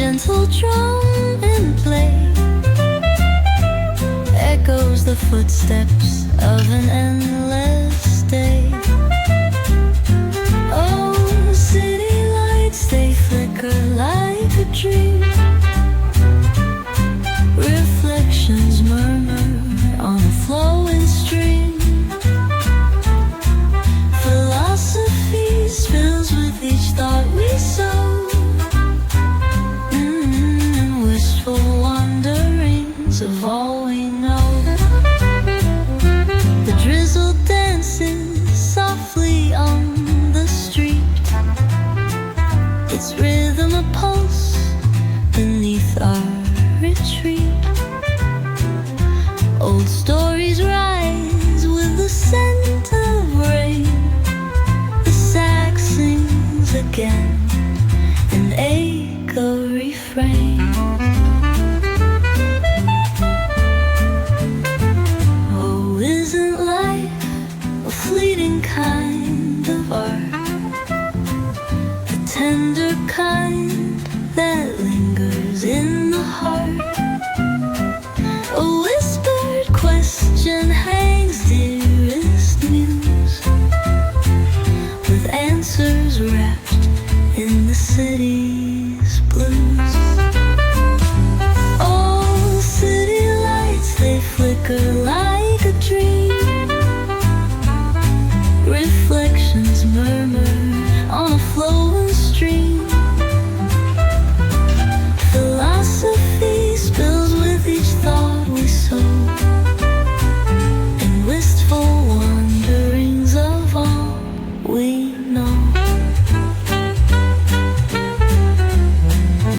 gentle drum and play echoes the footsteps of an endless day. Oh, city lights, they flicker like a dream. Reflections murmur on a flowing stream. Philosophy spills with each thought we sow. Wistful wanderings of all we know. The drizzle dances softly on the street, its rhythm a pulse beneath our retreat. Old stories rise with the scent of rain. The sax sings again, an echo refrain. Oh, isn't life a fleeting kind of art? The tender kind that lingers in the heart. A whispered question hangs dearest muse, with answers wrapped in the city's blues. Oh, city lights, they flicker like